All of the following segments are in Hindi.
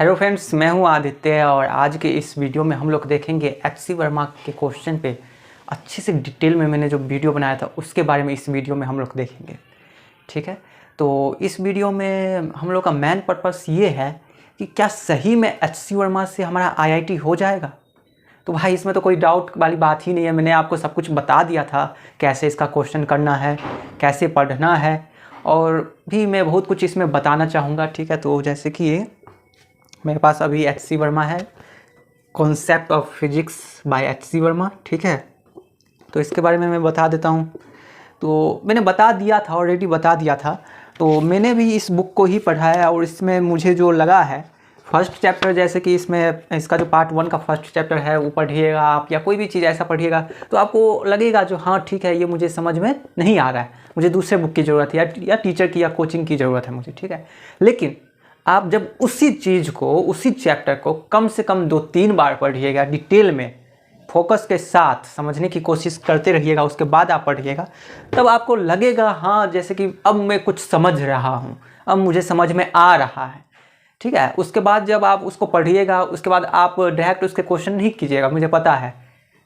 हेलो फ्रेंड्स, मैं हूं आदित्य और आज के इस वीडियो में हम लोग देखेंगे एचसी वर्मा के क्वेश्चन पे अच्छे से डिटेल में मैंने जो वीडियो बनाया था उसके बारे में इस वीडियो में हम लोग देखेंगे। ठीक है, तो इस वीडियो में हम लोग का मेन पर्पस ये है कि क्या सही में एचसी वर्मा से हमारा आईआईटी हो जाएगा। तो भाई इसमें तो कोई डाउट वाली बात ही नहीं है, मैंने आपको सब कुछ बता दिया था कैसे इसका क्वेश्चन करना है, कैसे पढ़ना है, और भी मैं बहुत कुछ इसमें बताना चाहूँगा। ठीक है, तो जैसे कि मेरे पास अभी एचसी वर्मा है, concept of physics bye HC Verma. ठीक है, तो इसके बारे में मैं बता देता हूँ। तो मैंने बता दिया था, ऑलरेडी बता दिया था, तो मैंने भी इस बुक को ही पढ़ा है और इसमें मुझे जो लगा है फर्स्ट चैप्टर, जैसे कि इसमें इसका जो पार्ट 1 का फर्स्ट चैप्टर है वो पढ़िएगा आप, या कोई भी चीज़ ऐसा पढ़िएगा तो आपको लगेगा जो हाँ ठीक है, ये मुझे समझ में नहीं आ रहा है, मुझे दूसरे बुक की ज़रूरत है या टीचर की या कोचिंग की ज़रूरत है मुझे। ठीक है, लेकिन आप जब उसी चीज़ को, उसी चैप्टर को कम से कम 2-3 बार पढ़िएगा, डिटेल में फोकस के साथ समझने की कोशिश करते रहिएगा, उसके बाद आप पढ़िएगा, तब आपको लगेगा हाँ जैसे कि अब मैं कुछ समझ रहा हूँ, अब मुझे समझ में आ रहा है। ठीक है, उसके बाद जब आप उसको पढ़िएगा उसके बाद आप डायरेक्ट उसके क्वेश्चन नहीं कीजिएगा, मुझे पता है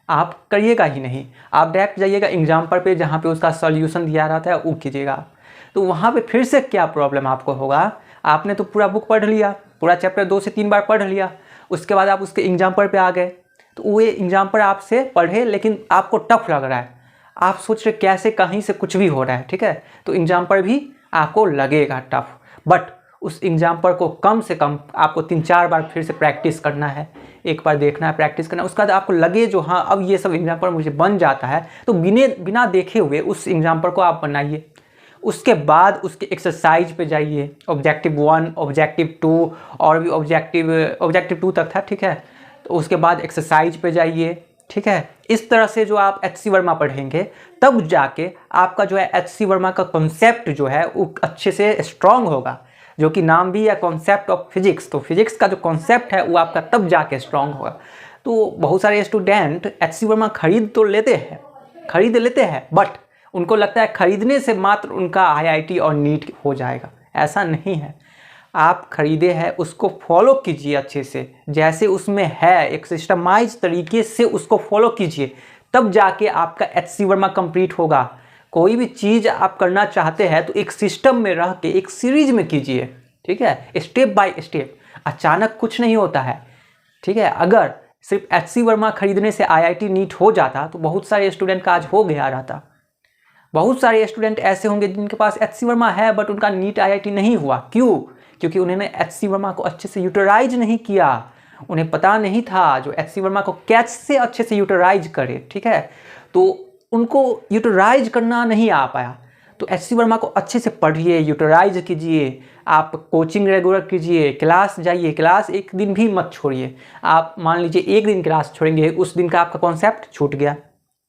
आप करिएगा ही नहीं, आप डायरेक्ट जाइएगा एग्जाम्पल पे जहाँ पे उसका सॉल्यूशन दिया रहता है वो कीजिएगा। तो वहाँ पे फिर से क्या प्रॉब्लम आपको होगा, आपने तो पूरा बुक पढ़ लिया, पूरा चैप्टर 2 से 3 बार पढ़ लिया, उसके बाद आप उसके एग्जाम्पल पे आ गए, तो वो एग्जाम्पल आपसे पढ़े लेकिन आपको टफ लग रहा है, आप सोच रहे कैसे कहीं से कुछ भी हो रहा है। ठीक है, तो एग्जाम्पल भी आपको लगेगा टफ, बट उस एग्जाम्पल को कम से कम आपको 3-4 बार फिर से प्रैक्टिस करना है, एक बार देखना है, प्रैक्टिस करना है, उसके बाद आपको लगे जो हाँ अब ये सब एग्जाम्पल मुझे बन जाता है, तो बिना देखे हुए उस एग्जाम्पल को आप बनाइए। उसके बाद उसके एक्सरसाइज पे जाइए, ऑब्जेक्टिव 1, ऑब्जेक्टिव 2 और भी ऑब्जेक्टिव 2 तक था। ठीक है, तो उसके बाद एक्सरसाइज पे जाइए। ठीक है, इस तरह से जो आप एचसी वर्मा पढ़ेंगे तब जाके आपका जो है एचसी वर्मा का कॉन्सेप्ट जो है वो अच्छे से स्ट्रांग होगा, जो कि नाम भी है कॉन्सेप्ट ऑफ फिजिक्स। तो फिजिक्स का जो कॉन्सेप्ट है वो आपका तब जाके स्ट्रांग होगा। तो बहुत सारे स्टूडेंट एचसी वर्मा खरीद लेते हैं बट उनको लगता है खरीदने से मात्र उनका आईआईटी और नीट हो जाएगा। ऐसा नहीं है, आप खरीदे हैं उसको फॉलो कीजिए अच्छे से, जैसे उसमें है एक सिस्टमाइज तरीके से उसको फॉलो कीजिए, तब जाके आपका एचसी वर्मा कंप्लीट होगा। कोई भी चीज़ आप करना चाहते हैं तो एक सिस्टम में रह के एक सीरीज में कीजिए। ठीक है, स्टेप बाय स्टेप, अचानक कुछ नहीं होता है। ठीक है, अगर सिर्फ एचसी वर्मा खरीदने से आईआईटी नीट हो जाता तो बहुत सारे स्टूडेंट का आज हो गया रहता। बहुत सारे स्टूडेंट ऐसे होंगे जिनके पास एचसी वर्मा है बट उनका नीट आईआईटी नहीं हुआ। क्यों? क्योंकि उन्होंने एचसी वर्मा को अच्छे से यूटिलाइज नहीं किया, उन्हें पता नहीं था जो एचसी वर्मा को कैसे अच्छे से यूटिलाइज करे। ठीक है, तो उनको यूटिलाइज करना नहीं आ पाया। तो एचसी वर्मा को अच्छे से पढ़िए, यूटिलाइज कीजिए, आप कोचिंग रेगुलर कीजिए, क्लास जाइए, क्लास एक दिन भी मत छोड़िए। आप मान लीजिए एक दिन क्लास छोड़ेंगे, उस दिन का आपका कॉन्सेप्ट छूट गया।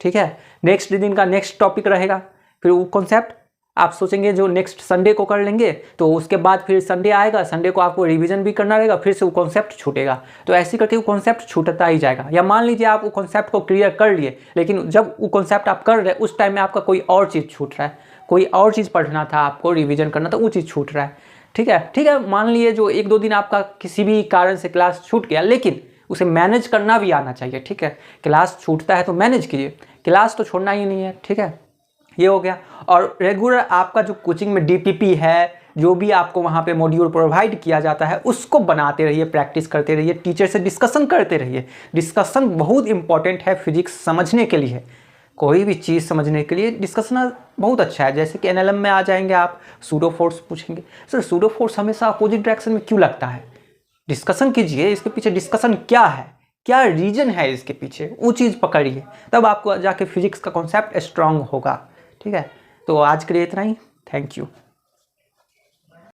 ठीक है, नेक्स्ट दिन का नेक्स्ट टॉपिक रहेगा, फिर वो कॉन्सेप्ट आप सोचेंगे जो नेक्स्ट संडे को कर लेंगे, तो उसके बाद फिर संडे आएगा, संडे को आपको रिवीजन भी करना रहेगा, फिर से वो कॉन्सेप्ट छूटेगा। तो ऐसे करके वो कॉन्सेप्ट छूटता ही जाएगा। या मान लीजिए आप वो कॉन्सेप्ट को क्लियर कर लिए, लेकिन जब वो कॉन्सेप्ट आप कर रहे हैं उस टाइम में आपका कोई और चीज़ छूट रहा है, कोई और चीज़ पढ़ना था, आपको रिविजन करना था, वो चीज़ छूट रहा है। ठीक है, मान लिए जो 1-2 दिन आपका किसी भी कारण से क्लास छूट गया, लेकिन उसे मैनेज करना भी आना चाहिए। ठीक है, क्लास छूटता है तो मैनेज कीजिए, क्लास तो छोड़ना ही नहीं है। ठीक है, ये हो गया। और रेगुलर आपका जो कोचिंग में डीपीपी है, जो भी आपको वहाँ पे मॉड्यूल प्रोवाइड किया जाता है उसको बनाते रहिए, प्रैक्टिस करते रहिए, टीचर से डिस्कशन करते रहिए। डिस्कशन बहुत इंपॉर्टेंट है फिजिक्स समझने के लिए, कोई भी चीज़ समझने के लिए डिस्कशन बहुत अच्छा है। जैसे कि एनएलएम में आ जाएंगे आप, सूडो फोर्स पूछेंगे, सर सूडो फोर्स हमेशा अपोजिट डायरेक्शन में क्यों लगता है, डिस्कशन कीजिए, इसके पीछे डिस्कशन क्या है, क्या रीजन है इसके पीछे, वो चीज़ पकड़िए, तब आपको जाके फिजिक्स का कॉन्सेप्ट स्ट्रांग होगा। ठीक है, तो आज के लिए इतना ही, थैंक यू।